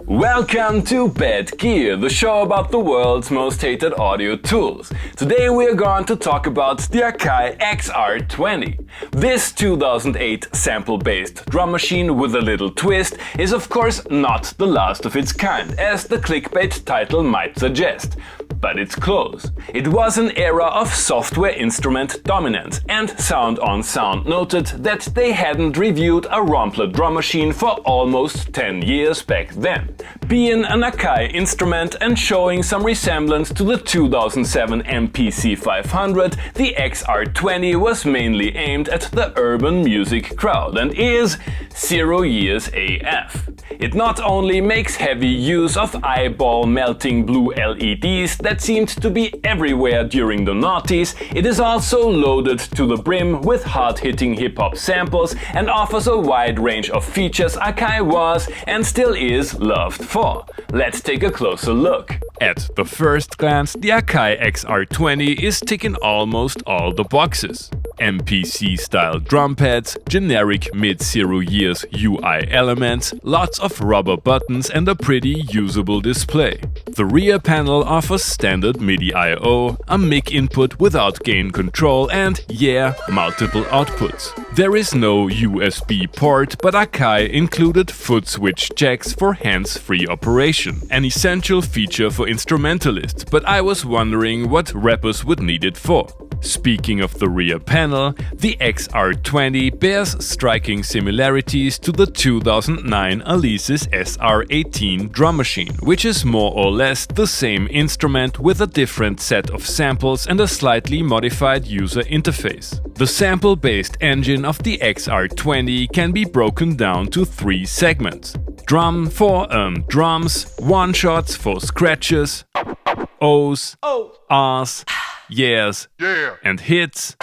Welcome to Bad Gear, the show about the world's most hated audio tools. Today we are going to talk about the Akai XR-20. This 2008 sample-based drum machine with a little twist is of course not the last of its kind, as the clickbait title might suggest. But it's close. It was an era of software instrument dominance, and Sound on Sound noted that they hadn't reviewed a Rompler drum machine for almost 10 years back then. Being an Akai instrument and showing some resemblance to the 2007 MPC 500, the XR-20 was mainly aimed at the urban music crowd and is 0 years AF. It not only makes heavy use of eyeball-melting blue LEDs that seemed to be everywhere during the noughties, it is also loaded to the brim with hard-hitting hip-hop samples and offers a wide range of features Akai was and still is loved for. Let's take a closer look. At the first glance, the Akai XR-20 is ticking almost all the boxes. MPC-style drum pads, generic mid-0 years UI elements, lots of rubber buttons and a pretty usable display. The rear panel offers standard MIDI I/O, a mic input without gain control and, yeah, multiple outputs. There is no USB port, but Akai included foot switch jacks for hands-free operation, an essential feature for instrumentalists, but I was wondering what rappers would need it for. Speaking of the rear panel, the XR-20 bears striking similarities to the 2009 Alesis SR-18 drum machine, which is more or less the same instrument with a different set of samples and a slightly modified user interface. The sample-based engine of the XR-20 can be broken down to 3 segments. Drum for drums, one-shots for scratches, O's, R's, yeahs, and hits,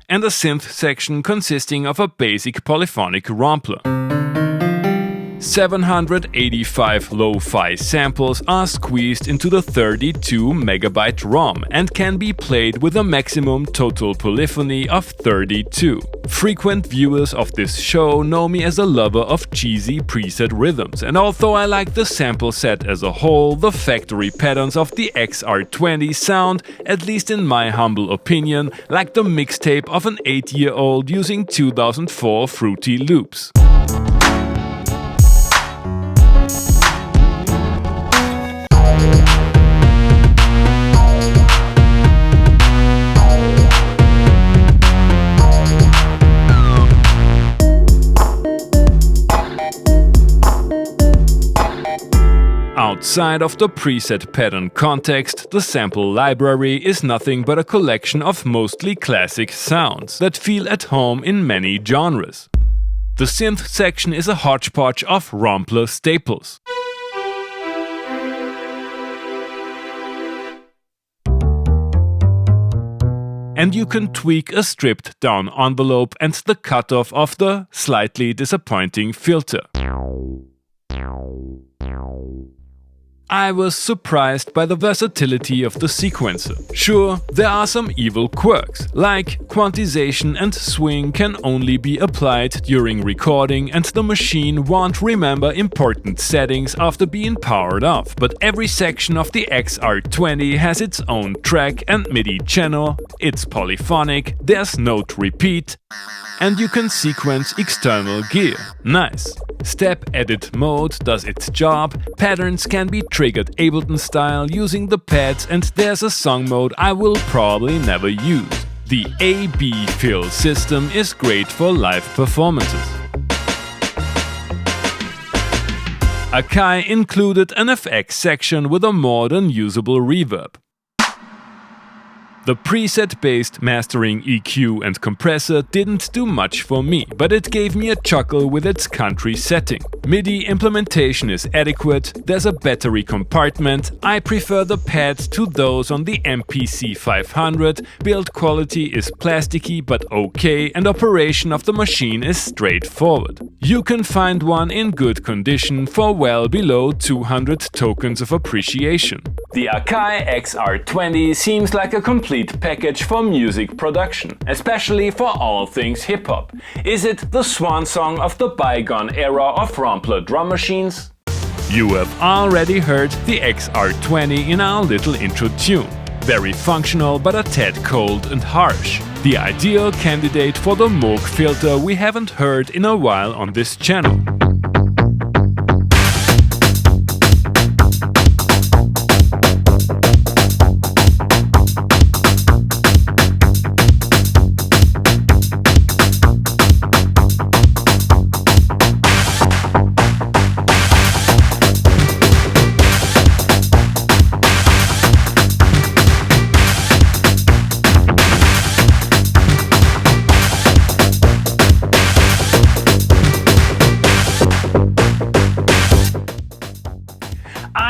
and a synth section consisting of a basic polyphonic Rompler. 785 lo-fi samples are squeezed into the 32 MB ROM and can be played with a maximum total polyphony of 32. Frequent viewers of this show know me as a lover of cheesy preset rhythms, and although I like the sample set as a whole, the factory patterns of the XR-20 sound, at least in my humble opinion, like the mixtape of an 8-year-old using 2004 Fruity Loops. Outside of the preset pattern context, the sample library is nothing but a collection of mostly classic sounds that feel at home in many genres. The synth section is a hodgepodge of Rompler staples. And you can tweak a stripped down envelope and the cutoff of the slightly disappointing filter. I was surprised by the versatility of the sequencer. Sure, there are some evil quirks, like quantization and swing can only be applied during recording and the machine won't remember important settings after being powered off, but every section of the XR-20 has its own track and MIDI channel, it's polyphonic, there's note repeat, and you can sequence external gear. Nice. Step edit mode does its job, patterns can be triggered Ableton style using the pads, and there's a song mode I will probably never use. The A-B fill system is great for live performances. Akai included an FX section with a more than usable reverb. The preset-based mastering EQ and compressor didn't do much for me, but it gave me a chuckle with its country setting. MIDI implementation is adequate, there's a battery compartment, I prefer the pads to those on the MPC 500, build quality is plasticky but okay, and operation of the machine is straightforward. You can find one in good condition for well below 200 tokens of appreciation. The Akai XR-20 seems like a complete complete package for music production, especially for all things hip-hop? Is it the swan song of the bygone era of Rumpler drum machines? You have already heard the XR-20 in our little intro tune. Very functional but a tad cold and harsh. The ideal candidate for the Moog filter we haven't heard in a while on this channel.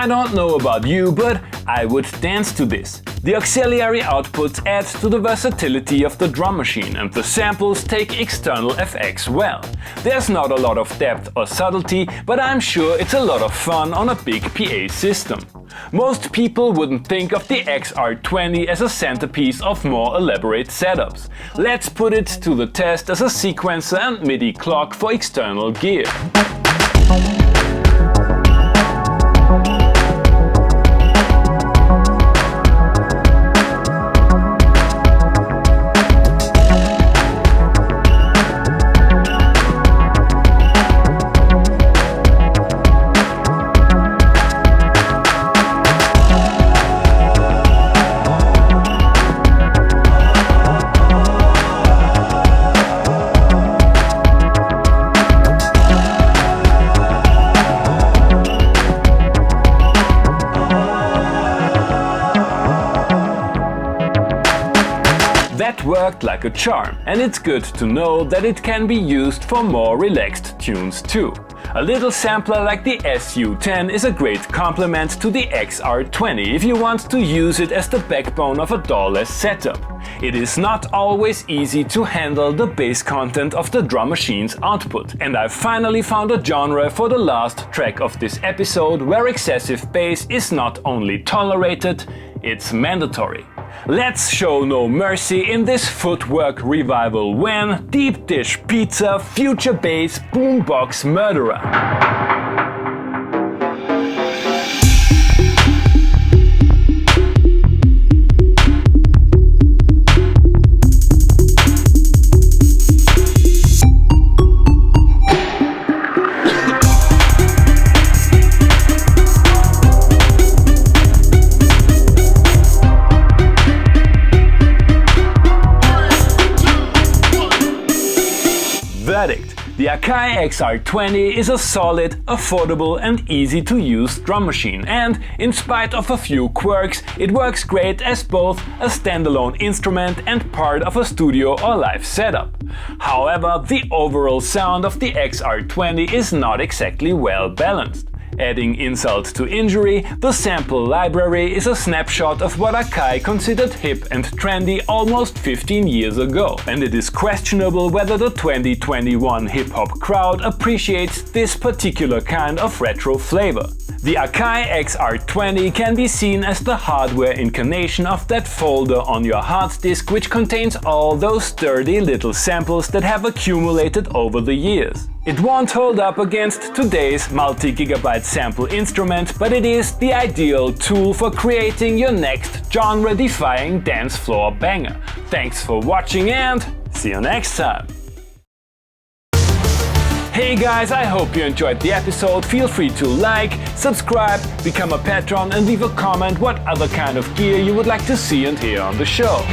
I don't know about you, but I would dance to this. The auxiliary outputs add to the versatility of the drum machine, and the samples take external FX well. There's not a lot of depth or subtlety, but I'm sure it's a lot of fun on a big PA system. Most people wouldn't think of the XR-20 as a centerpiece of more elaborate setups. Let's put it to the test as a sequencer and MIDI clock for external gear. That worked like a charm, and it's good to know that it can be used for more relaxed tunes too. A little sampler like the SU-10 is a great complement to the XR-20 if you want to use it as the backbone of a DAW-less setup. It is not always easy to handle the bass content of the drum machine's output, and I finally found a genre for the last track of this episode where excessive bass is not only tolerated, it's mandatory. Let's show no mercy in this footwork revival when Deep Dish Pizza Future Bass Boombox Murderer. Verdict. The Akai XR-20 is a solid, affordable and easy to use drum machine, and in spite of a few quirks, it works great as both a standalone instrument and part of a studio or live setup. However, the overall sound of the XR-20 is not exactly well balanced. Adding insult to injury, the sample library is a snapshot of what Akai considered hip and trendy almost 15 years ago, and it is questionable whether the 2021 hip-hop crowd appreciates this particular kind of retro flavor. The Akai XR-20 can be seen as the hardware incarnation of that folder on your hard disk which contains all those sturdy little samples that have accumulated over the years. It won't hold up against today's multi-gigabyte sample instrument, but it is the ideal tool for creating your next genre-defying dance floor banger. Thanks for watching and see you next time! Hey guys, I hope you enjoyed the episode. Feel free to like, subscribe, become a patron and leave a comment what other kind of gear you would like to see and hear on the show.